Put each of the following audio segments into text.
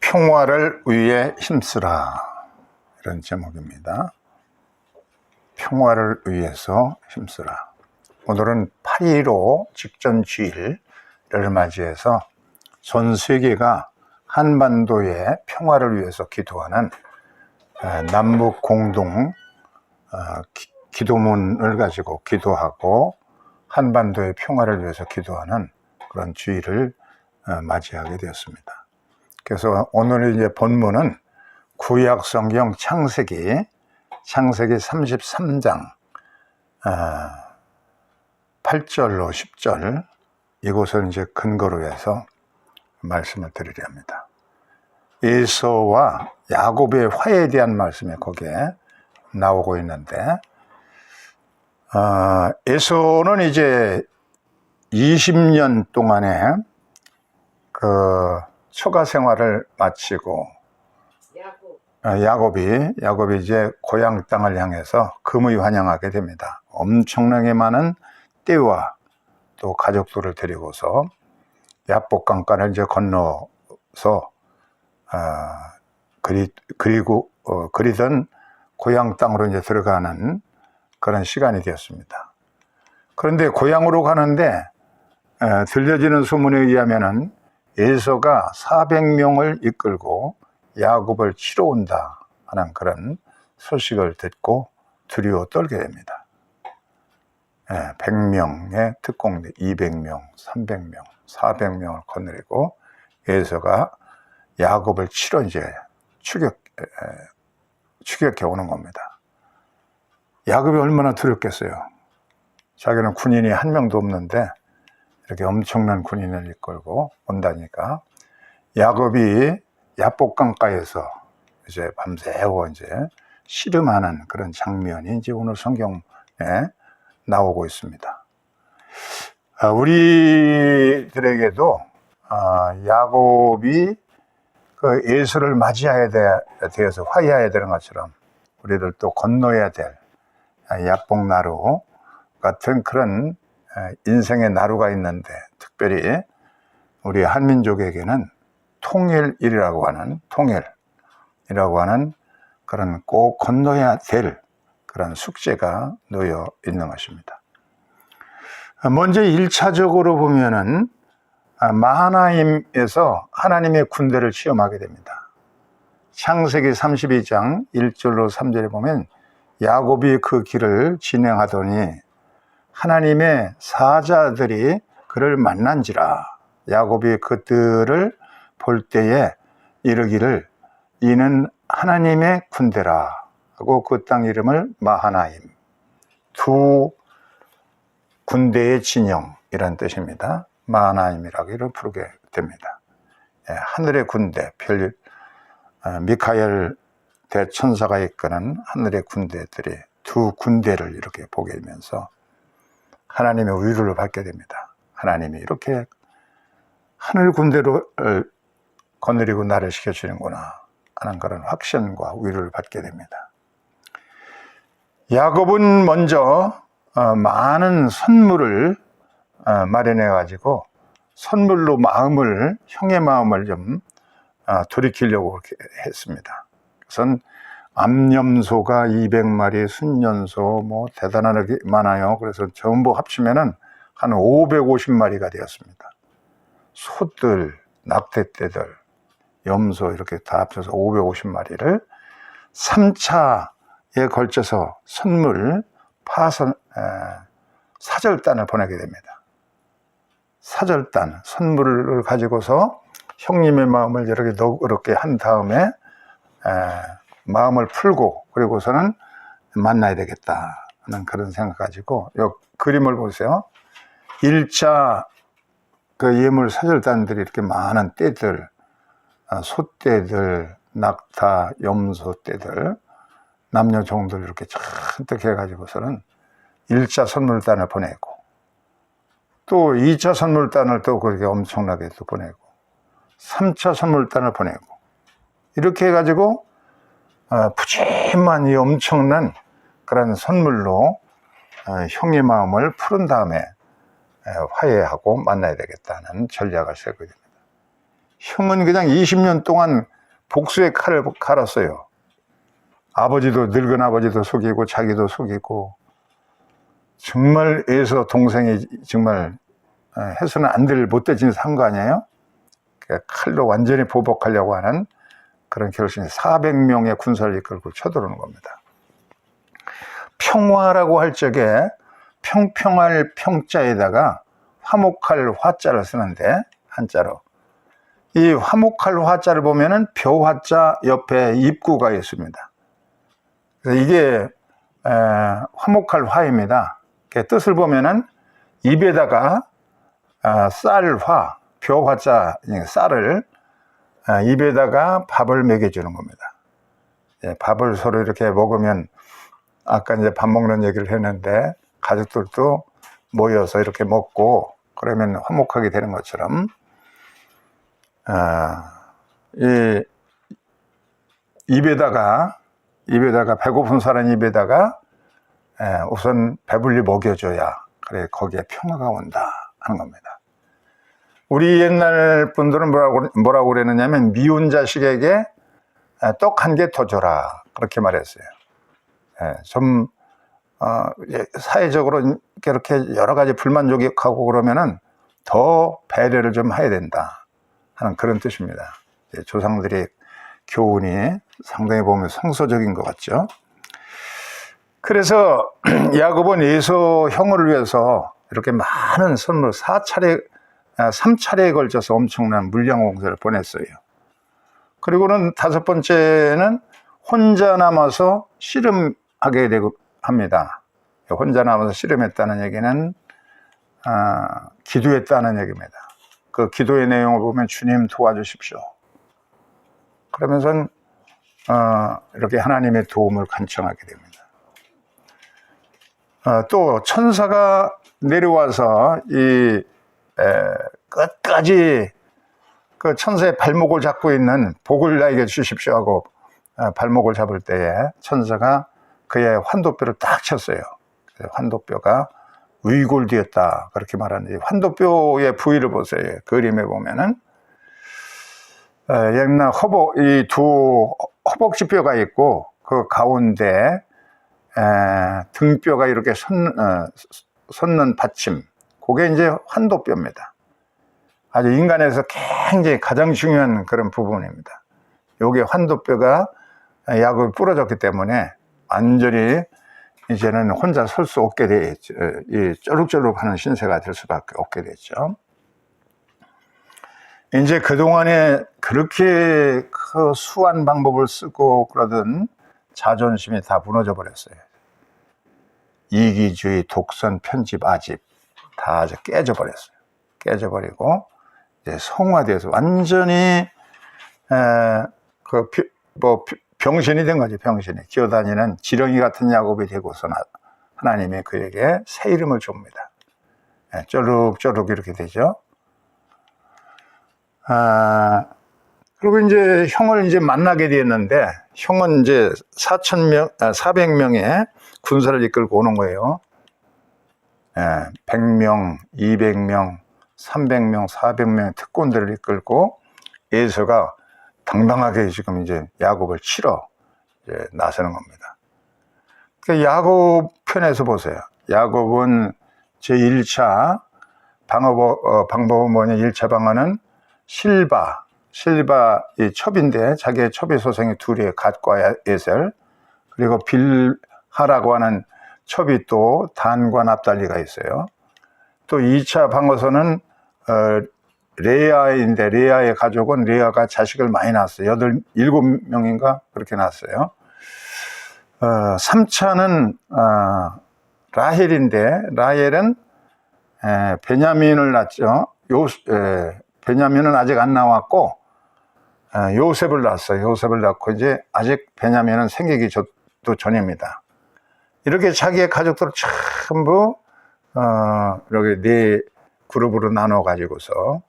평화를 위해 힘쓰라, 이런 제목입니다. 평화를 위해서 힘쓰라. 오늘은 8.15 직전 주일을 맞이해서 전 세계가 한반도의 평화를 위해서 기도하는 남북 공동 기도문을 가지고 기도하고 한반도의 평화를 위해서 기도하는 그런 주일을 맞이하게 되었습니다. 그래서 오늘 이제 본문은 구약 성경 창세기 33장 8절로 10절, 이곳을 이제 근거로 해서 말씀을 드리려 합니다. 에서와 야곱의 화해에 대한 말씀이 거기에 나오고 있는데, 에서는 이제 20년 동안의 그 처가 생활을 마치고 야곱이 이제 고향 땅을 향해서 금의 환영하게 됩니다. 엄청나게 많은 떼와 또 가족들을 데리고서 야복강가를 이제 건너서 그리던 고향 땅으로 이제 들어가는 그런 시간이 되었습니다. 그런데 고향으로 가는데 들려지는 소문에 의하면은 에서가 400명을 이끌고 야곱을 치러 온다 하는 그런 소식을 듣고 두려워 떨게 됩니다. 100명의 특공대, 200명, 300명, 400명을 거느리고 에서가 야곱을 치러 이제 추격해 오는 겁니다. 야곱이 얼마나 두렵겠어요. 자기는 군인이 한 명도 없는데 이렇게 엄청난 군인을 이끌고 온다니까. 야곱이 야복강가에서 이제 밤새워 이제 씨름하는 그런 장면이 이제 오늘 성경에 나오고 있습니다. 우리들에게도 야곱이 그 에서를 맞이해야 되어서 화해해야 되는 것처럼 우리들도 건너야 될 야복나루 같은 그런 인생의 나루가 있는데, 특별히 우리 한민족에게는 통일이라고 하는 그런 꼭 건너야 될 그런 숙제가 놓여 있는 것입니다. 먼저 1차적으로 보면은 마하나임에서 하나님의 군대를 시험하게 됩니다. 창세기 32장 1절로 3절에 보면 야곱이 그 길을 진행하더니 하나님의 사자들이 그를 만난지라. 야곱이 그들을 볼 때에 이르기를 이는 하나님의 군대라 하고 그 땅 이름을 마하나임, 두 군대의 진영이라는 뜻입니다. 마하나임이라고 부르게 됩니다. 하늘의 군대, 미카엘 대천사가 이끄는 하늘의 군대들이 두 군대를 이렇게 보게 되면서 하나님의 위로를 받게 됩니다. 하나님이 이렇게 하늘 군대로 거느리고 나를 시켜주는구나 하는 그런 확신과 위로를 받게 됩니다. 야곱은 먼저 많은 선물을 마련해 가지고 선물로 형의 마음을 좀 돌이키려고 그렇게 했습니다. 그래서 암염소가 200마리, 순년소 뭐 대단하게 많아요. 그래서 전부 합치면은 한 550마리가 되었습니다. 소들, 낙태떼들, 염소 이렇게 다 합쳐서 550마리를 3차에 걸쳐서 사절단을 보내게 됩니다. 사절단, 선물을 가지고서 형님의 마음을 이렇게 한 다음에 마음을 풀고 그리고서는 만나야 되겠다 하는 그런 생각 가지고 이 그림을 보세요. 1차 그 예물 사절단들이 이렇게 많은 떼들, 소떼들, 낙타, 염소떼들, 남녀 종들 이렇게 잔뜩 해가지고서는 1차 선물단을 보내고 또 2차 선물단을 또 그렇게 엄청나게 또 보내고 3차 선물단을 보내고 이렇게 해가지고 푸짐한 이 엄청난 그런 선물로 형의 마음을 푸른 다음에 화해하고 만나야 되겠다는 전략을 세우게 됩니다. 형은 그냥 20년 동안 복수의 칼을 갈았어요. 아버지도, 늙은 아버지도 속이고 자기도 속이고, 정말 에서 동생이 정말 해서는 안 될 못된 짓을 한 거 아니에요? 칼로 완전히 보복하려고 하는 그런 결심이 400명의 군사를 이끌고 쳐들어오는 겁니다. 평화라고 할 적에 평평할 평자에다가 화목할 화자를 쓰는데, 한자로. 이 화목할 화자를 보면은 벼화자 옆에 입구가 있습니다. 그래서 이게 화목할 화입니다. 뜻을 보면은 입에다가 쌀화, 벼화자, 쌀을 입에다가 밥을 먹여주는 겁니다. 밥을 서로 이렇게 먹으면, 아까 이제 밥 먹는 얘기를 했는데, 가족들도 모여서 이렇게 먹고 그러면 화목하게 되는 것처럼, 이 입에다가 배고픈 사람 입에다가 우선 배불리 먹여줘야 그래 거기에 평화가 온다 하는 겁니다. 우리 옛날 분들은 뭐라고 그랬느냐면, 미운 자식에게 떡 한 개 더 줘라, 그렇게 말했어요. 좀 사회적으로 이렇게 여러 가지 불만 조격하고 그러면은 더 배려를 좀 해야 된다 하는 그런 뜻입니다. 조상들의 교훈이 상당히 보면 성서적인 것 같죠. 그래서 야곱은 에서 형을 위해서 이렇게 많은 선물 3차례에 걸쳐서 엄청난 물량 공세를 보냈어요. 그리고는 5번째는 혼자 남아서 씨름하게 되고 합니다. 혼자 남아서 씨름했다는 얘기는 기도했다는 얘기입니다. 그 기도의 내용을 보면 주님 도와주십시오, 그러면서 이렇게 하나님의 도움을 간청하게 됩니다. 또 천사가 내려와서 이 끝까지 그 천사의 발목을 잡고 있는 복을 나에게 주십시오 하고 발목을 잡을 때에 천사가 그의 환도뼈를 딱 쳤어요. 환도뼈가 위골되었다, 그렇게 말하는데, 환도뼈의 부위를 보세요. 그림에 보면은 옛날 이 두 허벅지뼈가 있고, 그 가운데 등뼈가 이렇게 솟는 받침, 그게 이제 환도뼈입니다. 아주 인간에서 굉장히 가장 중요한 그런 부분입니다. 요게 환도뼈가 야곱이 부러졌기 때문에 완전히 이제는 혼자 설 수 없게 되었죠. 이 쩌룩쩌룩하는 신세가 될 수밖에 없게 됐죠. 이제 그동안에 그렇게 그 수한 방법을 쓰고 그러던 자존심이 다 무너져 버렸어요. 이기주의, 독선, 편집, 아집 다 이제 깨져버렸어요. 깨져버리고 이제 성화돼서 완전히 병신이 된 거지. 병신이 기어다니는 지렁이 같은 야곱이 되고서 하나님이 그에게 새 이름을 줍니다. 쩌룩쩌룩 이렇게 되죠. 그리고 이제 형을 이제 만나게 되었는데, 형은 이제 400명의 군사를 이끌고 오는 거예요. 100명, 200명, 300명, 400명의 특권들을 이끌고 에서가 당당하게 지금 이제 야곱을 치러 이제 나서는 겁니다. 그러니까 야곱 편에서 보세요. 야곱은 제1차 방법은 뭐냐, 1차 방안은 실바 이 첩인데, 자기의 첩의 소생이 둘이에요. 갓과 에셀. 그리고 빌하라고 하는 첩이 또 단과 납달리가 있어요. 또 2차 방어선은 레아인데, 레아의 가족은 레아가 자식을 많이 낳았어요. 7명인가 그렇게 낳았어요. 3차는 라헬인데, 라헬은 베냐민을 낳았죠. 베냐민은 아직 안 나왔고 요셉을 낳았어요. 요셉을 낳고 이제 아직 베냐민은 생기기 전입니다. 이렇게 자기의 가족들을 전부 이렇게 4 그룹으로 나눠 가지고서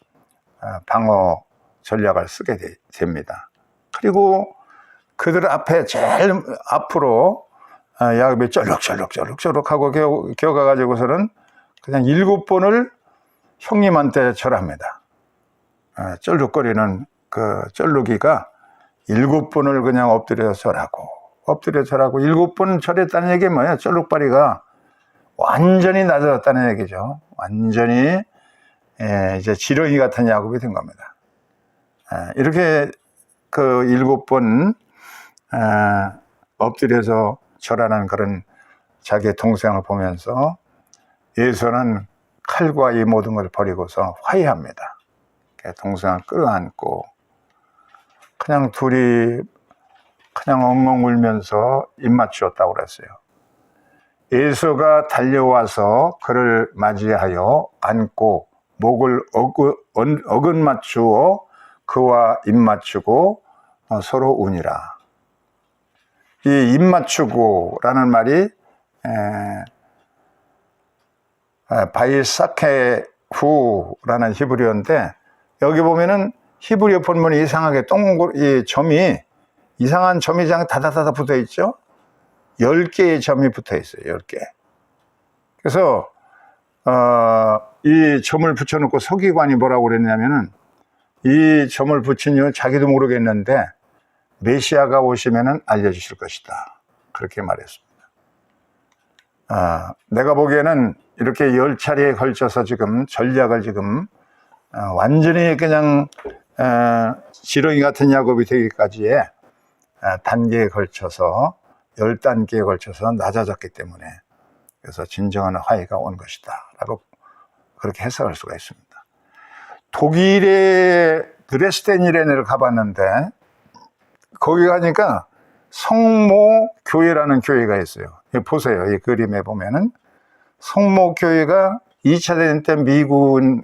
방어 전략을 쓰게 됩니다. 그리고 그들 앞에 제일 앞으로 야곱이 쩔룩하고 기어가 가지고서는 그냥 7번을 형님한테 절합니다. 쩔룩거리는 그 쩔룩이가 7번을 그냥 엎드려 절하고 7번 절했다는 얘기 뭐예요? 쩔룩바리가 완전히 낮아졌다는 얘기죠. 완전히 이제 지렁이 같은 야곱이 된 겁니다. 이렇게 그 7번 엎드려서 절하는 그런 자기의 동생을 보면서 예수는 칼과 이 모든 걸 버리고서 화해합니다. 동생을 끌어안고 그냥 둘이 그냥 엉엉 울면서 입맞추었다고 그랬어요. 예수가 달려와서 그를 맞이하여 안고 목을 어긋 맞추어 그와 입맞추고 서로 우니라. 이 입맞추고라는 말이 바이사케후라는 히브리어인데, 여기 보면은 히브리어 본문이 이상하게 이 점이 이상한 점이 그냥 다다다다 붙어 있죠. 10개의 점이 붙어 있어요. 10개. 그래서 이 점을 붙여놓고 서기관이 뭐라고 그랬냐면은, 이 점을 붙인 이유는 자기도 모르겠는데 메시아가 오시면은 알려주실 것이다, 그렇게 말했습니다. 내가 보기에는 이렇게 10차례에 걸쳐서 지금 전략을 완전히 그냥 지렁이 같은 야곱이 되기까지의 단계에 걸쳐서 10단계에 걸쳐서 낮아졌기 때문에, 그래서 진정한 화해가 온 것이다 라고 그렇게 해석할 수가 있습니다. 독일의 드레스덴이라는 가봤는데, 거기 가니까 성모교회라는 교회가 있어요. 보세요. 이 그림에 보면은 성모교회가 2차 대전 때 미군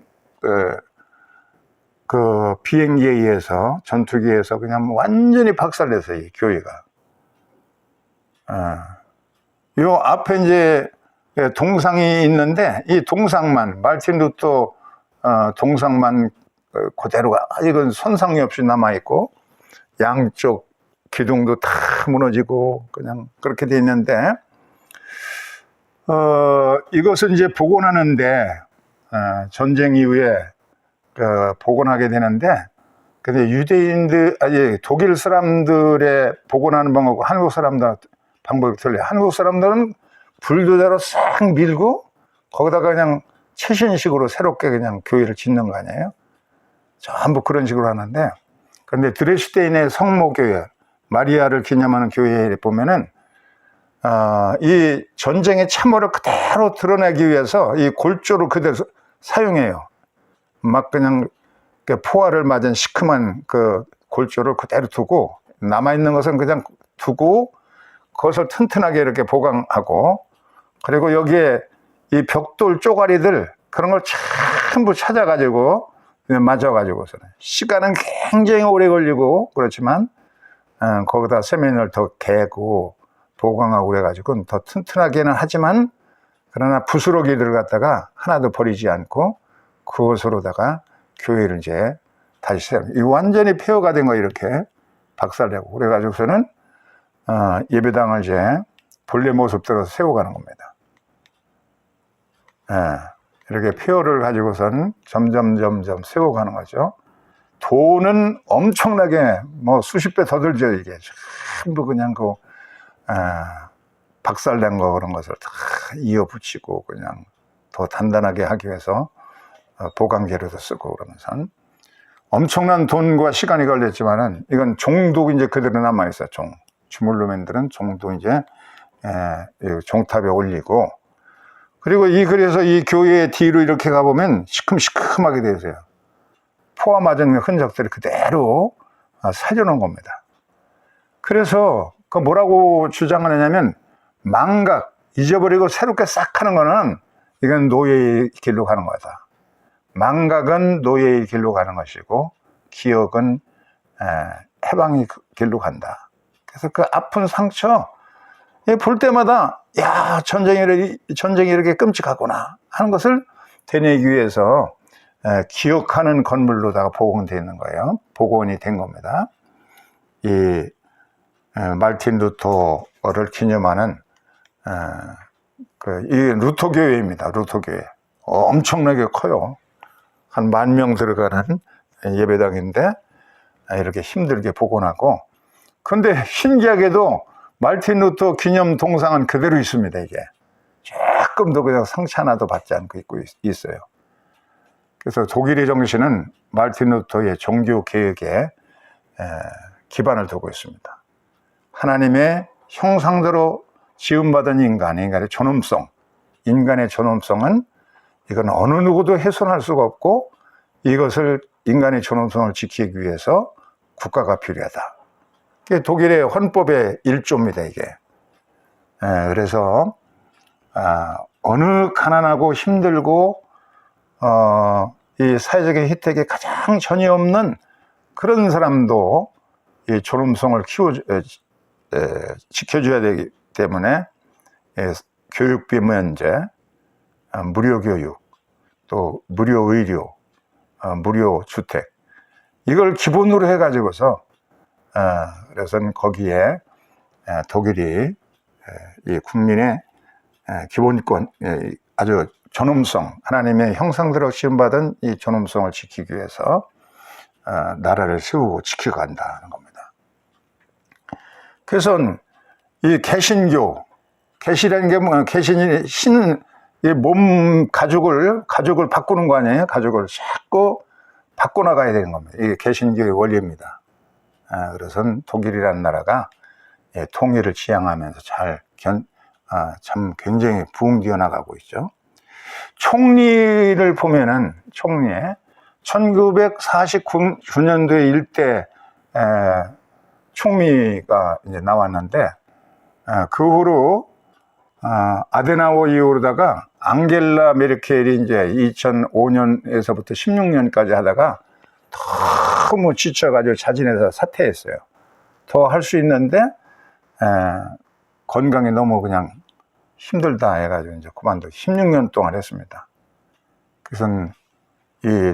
그 비행기에 의해서, 전투기에 의해서 그냥 완전히 박살냈어요, 이 교회가. 요 앞에 이제 동상이 있는데, 이 동상만, 마르틴 루터 동상만 그대로 이건 손상이 없이 남아있고, 양쪽 기둥도 다 무너지고 그냥 그렇게 돼 있는데, 이것을 이제 복원하는데, 전쟁 이후에 복원하게 되는데, 근데 독일 사람들의 복원하는 방법과 한국 사람들 방법이 틀려요. 한국 사람들은 불도저로 싹 밀고 거기다가 그냥 최신식으로 새롭게 그냥 교회를 짓는 거 아니에요? 전부 그런 식으로 하는데, 그런데 드레스덴의 성모교회, 마리아를 기념하는 교회에 보면은 이 전쟁의 참호를 그대로 드러내기 위해서 이 골조를 그대로 사용해요. 막 그냥 포화를 맞은 시큼한 그 골조를 그대로 두고, 남아있는 것은 그냥 두고 그것을 튼튼하게 이렇게 보강하고, 그리고 여기에 이 벽돌 쪼가리들 그런 걸 전부 찾아가지고 맞아가지고서는 시간은 굉장히 오래 걸리고 그렇지만 거기다 세면을 더 개고 보강하고 그래가지고 더 튼튼하게는 하지만, 그러나 부스러기들을 갖다가 하나도 버리지 않고 그것으로다가 교회를 이제 다시 세워, 완전히 폐허가 된 거 이렇게 박살내고 그래가지고서는 예배당을 이제 본래 모습대로 세워가는 겁니다. 이렇게 폐허를 가지고선 점점 세워가는 거죠. 돈은 엄청나게 뭐 수십 배 더 들죠. 이게 전부 그냥 박살낸 거 그런 것을 다 이어붙이고 그냥 더 단단하게 하기 위해서 보강재료도 쓰고 그러면서 엄청난 돈과 시간이 걸렸지만은, 이건 종도 이제 그대로 남아있어요. 주물루맨들은 종도 이제 종탑에 올리고, 그리고 그래서 이 교회 뒤로 이렇게 가보면 시큼시큼하게 되어 있어요. 포화 맞은 흔적들이 그대로 살려놓은 겁니다. 그래서 그 뭐라고 주장을 하냐면, 망각, 잊어버리고 새롭게 싹 하는 거는 이건 노예의 길로 가는 거다. 망각은 노예의 길로 가는 것이고, 기억은 해방의 길로 간다. 그래서 그 아픈 상처 볼 때마다, 야, 전쟁이 이렇게 끔찍하구나 하는 것을 되뇌기 위해서 기억하는 건물로다가 복원되어 있는 거예요. 복원이 된 겁니다. 이 마르틴 루터를 기념하는 이 루터 교회입니다. 루터 교회 엄청나게 커요. 한 10,000명 들어가는 예배당인데, 이렇게 힘들게 복원하고 근데 신기하게도 마르틴 루터 기념 동상은 그대로 있습니다. 이게 조금도 그냥 상처 하나도 받지 않고 있어요. 그래서 독일의 정신은 마르틴 루터의 종교 개혁에 기반을 두고 있습니다. 하나님의 형상대로 지음받은 인간의 존엄성, 인간의 존엄성은 이건 어느 누구도 훼손할 수가 없고, 이것을 인간의 존엄성을 지키기 위해서 국가가 필요하다. 그게 독일의 헌법의 1조입니다, 이게. 그래서 어느 가난하고 힘들고 이 사회적인 혜택에 가장 전혀 없는 그런 사람도 이 존엄성을 지켜줘야 되기 때문에 교육비 면제, 무료 교육, 또 무료 의료, 무료 주택, 이걸 기본으로 해가지고서 그래서는 거기에 독일이 이 국민의 기본권, 아주 존엄성, 하나님의 형상대로 지음받은 이 존엄성을 지키기 위해서 나라를 세우고 지켜간다는 겁니다. 그래서 이 개신교, 개시라는 게 뭐, 개신이 신은 몸 가죽을 바꾸는 거 아니에요? 가죽을 자꾸 바꿔나가야 되는 겁니다. 이게 개신교의 원리입니다. 그래서 독일이라는 나라가 통일을 지향하면서 참 굉장히 부흥되어 나가고 있죠. 총리를 보면은, 총리에 1949년도에 일대 총리가 이제 나왔는데, 그 후로 아데나워 이후로다가 앙겔라 메르켈이 이제 2005년에서부터 16년까지 하다가 너무 지쳐가지고 자진해서 사퇴했어요. 더 할 수 있는데 건강이 너무 그냥 힘들다 해가지고 이제 그만두고 16년 동안 했습니다. 그래서 이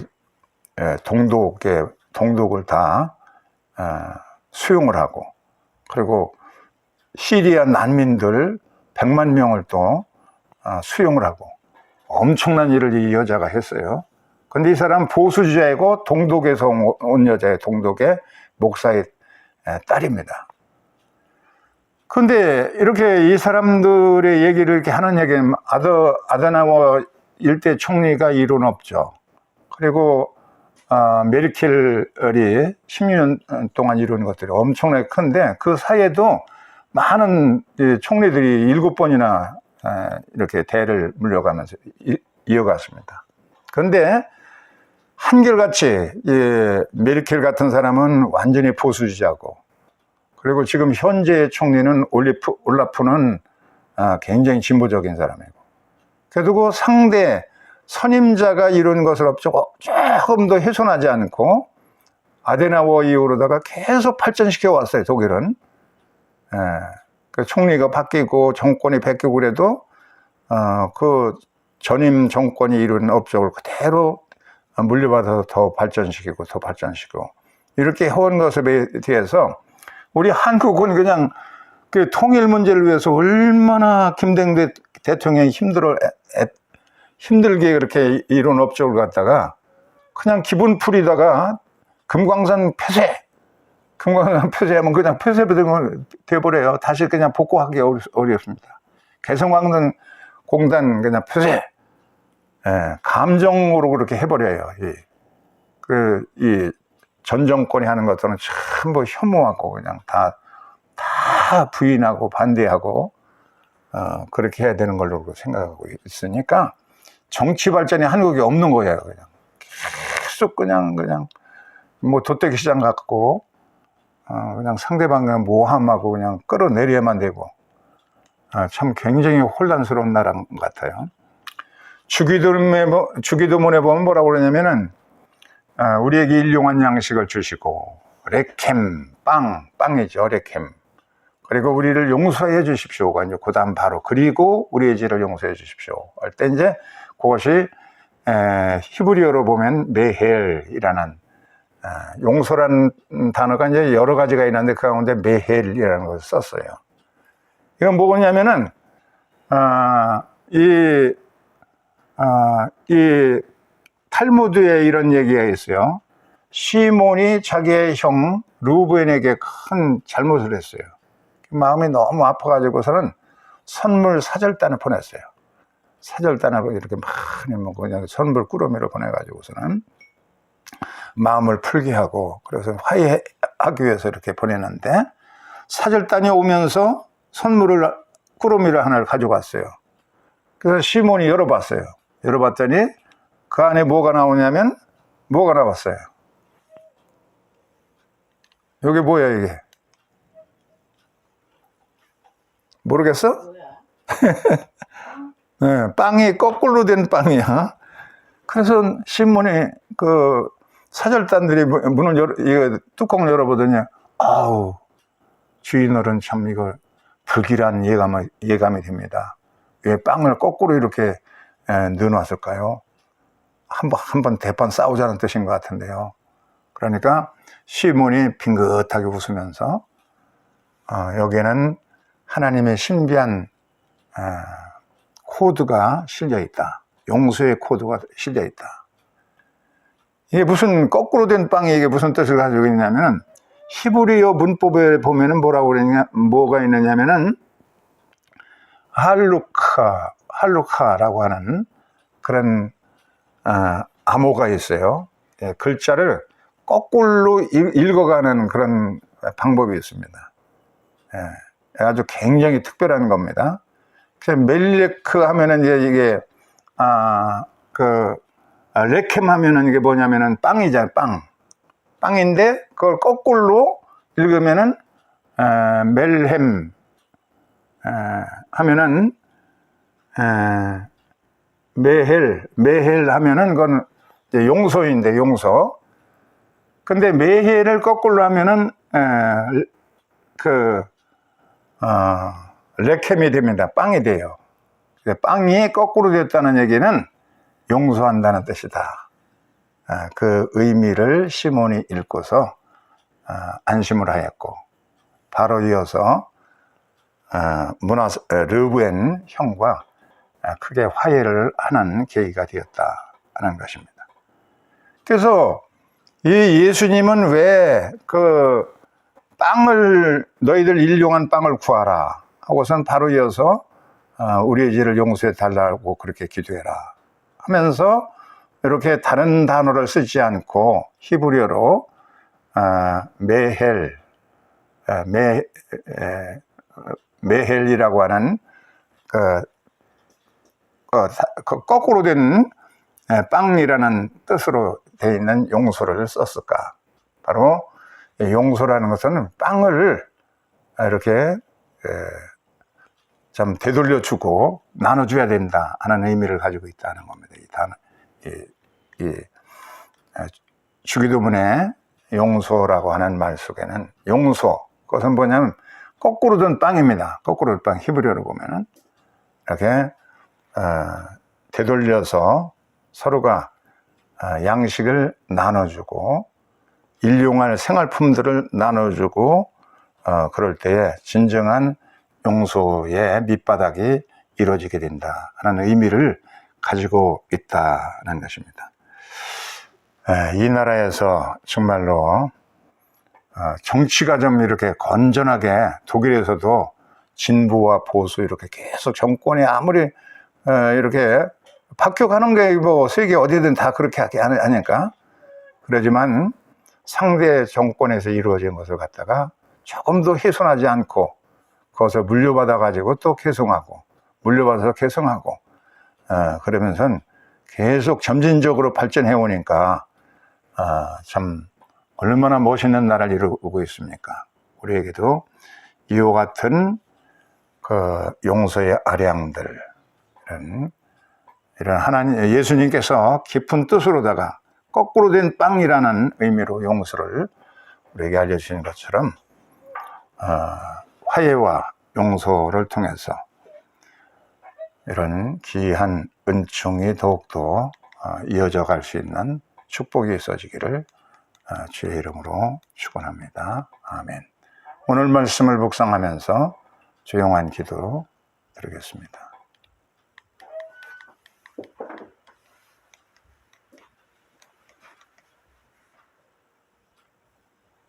동독을 다 수용을 하고, 그리고 시리아 난민들 100만 명을 또 수용을 하고, 엄청난 일을 이 여자가 했어요. 근데 이 사람 보수주의고 동독에서 온 여자예요. 동독의 목사의 딸입니다. 근데 이렇게 이 사람들의 얘기를 이렇게 하는 얘기는 아데나워 일대 총리가 이론 없죠. 그리고 메르켈이 16년 동안 이룬 것들이 엄청나게 큰데, 그 사이에도 많은 총리들이 7번이나 이렇게 대를 물려가면서 이어갔습니다. 그런데 한결같이 메르켈 같은 사람은 완전히 보수주의자고, 그리고 지금 현재 총리는 올라프는 굉장히 진보적인 사람이고, 그리고 상대 선임자가 이룬 것을 조금 더 훼손하지 않고 아데나워 이후로다가 계속 발전시켜 왔어요, 독일은. 그 총리가 바뀌고 정권이 바뀌고 그래도 그 전임 정권이 이룬 업적을 그대로 물려받아서 더 발전시키고 이렇게 해온 것에 대해서 우리 한국은 그냥 그 통일 문제를 위해서 얼마나 김대중 대통령이 힘들게 그렇게 이룬 업적을 갖다가 그냥 기분 풀이다가 금강산 폐쇄하면 그냥 폐쇄되어버려요. 다시 그냥 복구하기 어렵습니다. 개성공단 그냥 폐쇄. 감정으로 그렇게 해버려요. 이 전 정권이 하는 것들은 전부 혐오하고 그냥 다 부인하고 반대하고 그렇게 해야 되는 걸로 생각하고 있으니까 정치 발전이 한국에 없는 거예요. 그냥 계속 그냥 뭐 도떼기 시장 갖고 그냥 상대방을 모함하고 그냥 끌어내려야만 되고, 참 굉장히 혼란스러운 나라 같아요. 주기도문에 보면 뭐라고 그러냐면은 우리에게 일용할 양식을 주시고, 레켐, 빵이죠, 레켐. 그리고 우리를 용서해 주십시오가 이제 그 다음 바로, 그리고 우리의 죄를 용서해 주십시오 할 때 이제 그것이 히브리어로 보면 메헬이라는, 용서라는 단어가 이제 여러 가지가 있는데 그 가운데 메헬이라는 것을 썼어요. 이건 뭐냐면은 이 탈무드에 이런 얘기가 있어요. 시몬이 자기의 형 르우벤에게 큰 잘못을 했어요. 마음이 너무 아파가지고서는 선물 사절단을 보냈어요. 사절단을 이렇게 많이 뭐 그냥 선물 꾸러미를 보내가지고서는 마음을 풀게 하고, 그래서 화해하기 위해서 이렇게 보내는데, 사절단이 오면서 선물을, 꾸러미를 하나를 가져갔어요. 그래서 시몬이 열어봤어요. 열어봤더니 그 안에 뭐가 나오냐면, 뭐가 나왔어요? 여기 뭐야 이게? 모르겠어? 네, 빵이 거꾸로 된 빵이야. 그래서 시몬이 그 사절단들이 문을 뚜껑을 열어보더니, 아우, 주인어른 참 이거 불길한 예감이 됩니다. 왜 빵을 거꾸로 이렇게 넣어놨을까요? 한번 대판 싸우자는 뜻인 것 같은데요. 그러니까 시몬이 빙긋하게 웃으면서, 여기에는 하나님의 신비한 코드가 실려 있다. 용서의 코드가 실려 있다. 이게 무슨 거꾸로 된 빵이 이게 무슨 뜻을 가지고 있냐면은, 히브리어 문법에 보면은 뭐가 있느냐면은, 할루카라고 하는 그런 암호가 있어요. 예, 글자를 거꾸로 읽어가는 그런 방법이 있습니다. 예, 아주 굉장히 특별한 겁니다. 그래서 멜레크 하면은 이게 레켐 하면은 이게 뭐냐면은 빵이잖아요. 빵인데 그걸 거꾸로 읽으면은 멜햄 하면은 메헬 하면은 그건 이제 용서인데, 용서. 근데 메헬을 거꾸로 하면은 레켐이 됩니다. 빵이 돼요. 빵이 거꾸로 됐다는 얘기는 용서한다는 뜻이다. 그 의미를 시몬이 읽고서 안심을 하였고, 바로 이어서 르우벤 형과 크게 화해를 하는 계기가 되었다는 것입니다. 그래서 이 예수님은 왜 그 빵을, 너희들 일용한 빵을 구하라 하고선 바로 이어서 우리의 죄를 용서해 달라고 그렇게 기도해라 하면서 이렇게 다른 단어를 쓰지 않고 히브리어로 메헬이라고 하는 거꾸로 된 빵이라는 뜻으로 되어 있는 용서를 썼을까? 바로 용서라는 것은 빵을 이렇게 좀 되돌려주고 나눠줘야 된다 하는 의미를 가지고 있다는 겁니다. 주기도문의 용서라고 하는 말 속에는 용서, 그것은 뭐냐면 거꾸로 된 빵입니다. 거꾸로 된 빵, 히브리어로 보면은 이렇게 되돌려서 서로가 양식을 나눠주고 일용할 생활품들을 나눠주고 그럴 때에 진정한 용서의 밑바닥이 이루어지게 된다 하는 의미를 가지고 있다는 것입니다. 이 나라에서 정말로 정치가 좀 이렇게 건전하게, 독일에서도 진보와 보수 이렇게 계속 정권이 아무리 이렇게 바뀌어가는 게 뭐 세계 어디든 다 그렇게 하니까, 그러지만 상대 정권에서 이루어진 것을 갖다가 조금 더 훼손하지 않고 그것을 물려받아 가지고 또 개성하고 물려받아서 개성하고 그러면서 계속 점진적으로 발전해 오니까 참 얼마나 멋있는 나라를 이루고 있습니까? 우리에게도 이와 같은 그 용서의 아량들, 이런 하나님, 예수님께서 깊은 뜻으로다가 거꾸로 된 빵이라는 의미로 용서를 우리에게 알려주신 것처럼 화해와 용서를 통해서 이런 귀한 은총이 더욱더 이어져 갈 수 있는 축복이 있어지기를 주의 이름으로 축원합니다. 아멘. 오늘 말씀을 묵상하면서 조용한 기도 드리겠습니다.